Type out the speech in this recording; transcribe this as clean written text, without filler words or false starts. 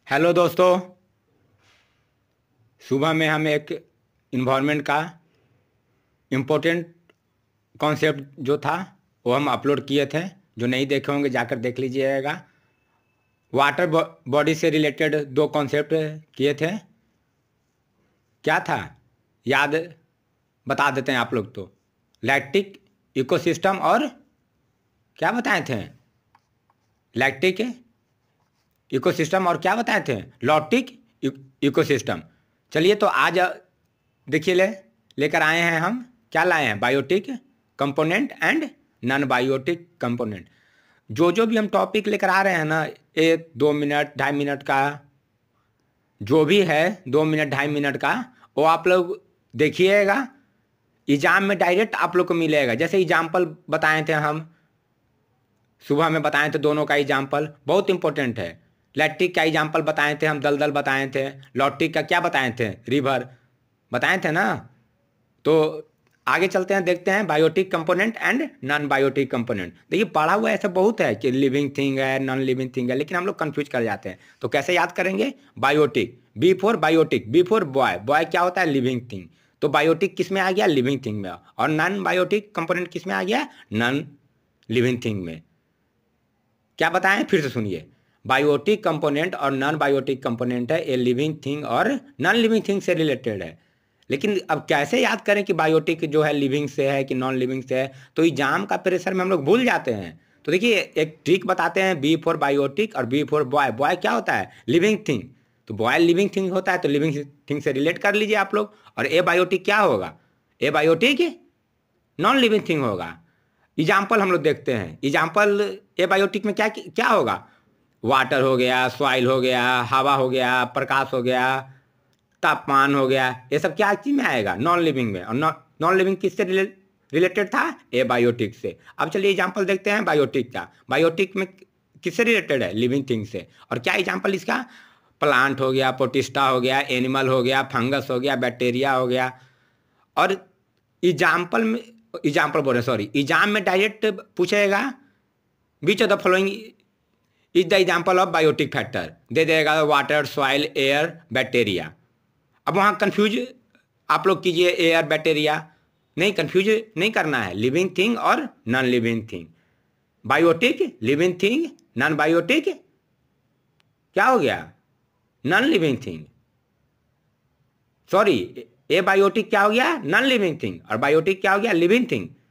Hello दोस्तों। सुबह में हम एक इन्वायरमेंट का इम्पोर्टेंट कॉन्सेप्ट जो था वो हम अपलोड किए थे। जो नहीं देखे होंगे जाकर देख लीजिएगा। वाटर बॉडी से रिलेटेड दो कॉन्सेप्ट किए थे। क्या था याद बता देते हैं आप लोग। तो लैक्टिक इकोसिस्टम और क्या बताए थे? लैक्टिक इकोसिस्टम और क्या बताए थे? लॉक्टिक इकोसिस्टम। चलिए तो आज देखिए लेकर आए हैं हम। क्या लाए हैं? Biotic component and non biotic component. जो भी हम टॉपिक लेकर आ रहे हैं ना, 1-2 मिनट 2.5 मिनट का जो भी है, 2 मिनट 2.5 मिनट का, वो आप लोग देखिएगा। एग्जाम में डायरेक्ट आप लोग को मिलेगा। जैसे एग्जाम्पल बताए थे हम, सुबह में बताए थे, दोनों का एग्जाम्पल बहुत इंपॉर्टेंट है। लैक्टिक का एग्जाम्पल बताए थे हम, दलदल बताए थे। लॉक्टिक का क्या बताए थे? रिवर बताए थे ना। तो आगे चलते हैं, देखते हैं biotic component and non biotic component. देखिए पढ़ा हुआ ऐसा बहुत है कि लिविंग थिंग है, नॉन लिविंग थिंग है, लेकिन हम लोग कंफ्यूज कर जाते हैं। तो कैसे याद करेंगे? Biotic, B for biotic, B for boy. Boy क्या होता है? Living thing. तो बायोटिक किस में आ गया? लिविंग थिंग में। और नॉन बायोटिक कंपोनेंट किस में आ गया? नॉन लिविंग थिंग में। क्या बताएं? फिर से सुनिए। बायोटिक कंपोनेंट और नॉन बायोटिक कंपोनेंट है, ए लिविंग थिंग और नॉन लिविंग थिंग से रिलेटेड है। लेकिन अब कैसे याद करें कि बायोटिक जो है लिविंग से है कि नॉन लिविंग से है? तो एग्जाम का प्रेशर में हम लोग भूल जाते हैं। तो देखिए एक ट्रिक बताते हैं, बी फॉर बायोटिक और बी फॉर बॉय। बॉय क्या होता है? Living thing. तो बॉय लिविंग थिंग होता है, तो लिविंग थिंग से रिलेट कर लीजिए आप लोग। और ए बायोटिक क्या होगा? ए बायोटिक नॉन लिविंग थिंग होगा। एग्जाम्पल हम लोग देखते हैं। एग्जाम्पल एबायोटिक में क्या क्या होगा? वाटर हो गया, सॉइल हो गया, हवा हो गया, प्रकाश हो गया, तापमान हो गया। ये सब क्या चीज में आएगा? नॉन लिविंग में। और नॉन लिविंग किससे रिलेटेड था? एबायोटिक से। अब चलिए एग्जाम्पल देखते हैं बायोटिक का। बायोटिक में किससे रिलेटेड है? लिविंग थिंग से। और क्या एग्जाम्पल इसका? प्लांट हो गया, पोटिस्टा हो गया, एनिमल हो गया, फंगस हो गया, बैक्टीरिया हो गया। और एग्जाम्पल में, एग्जाम्पल बोल रहे सॉरी, एग्जाम में डायरेक्ट पूछेगा which of the following is the example of biotic factor, दे देगा वाटर, सॉइल, एयर, बैक्टीरिया। अब वहाँ कंफ्यूज आप लोग कीजिए, एयर बैक्टीरिया नहीं, कंफ्यूज नहीं करना है। लिविंग थिंग और non living thing. Biotic living thing, non biotic क्या हो गया? Non living thing. Sorry, abiotic क्या हो गया? Non living thing. और बायोटिक क्या हो गया? Living thing.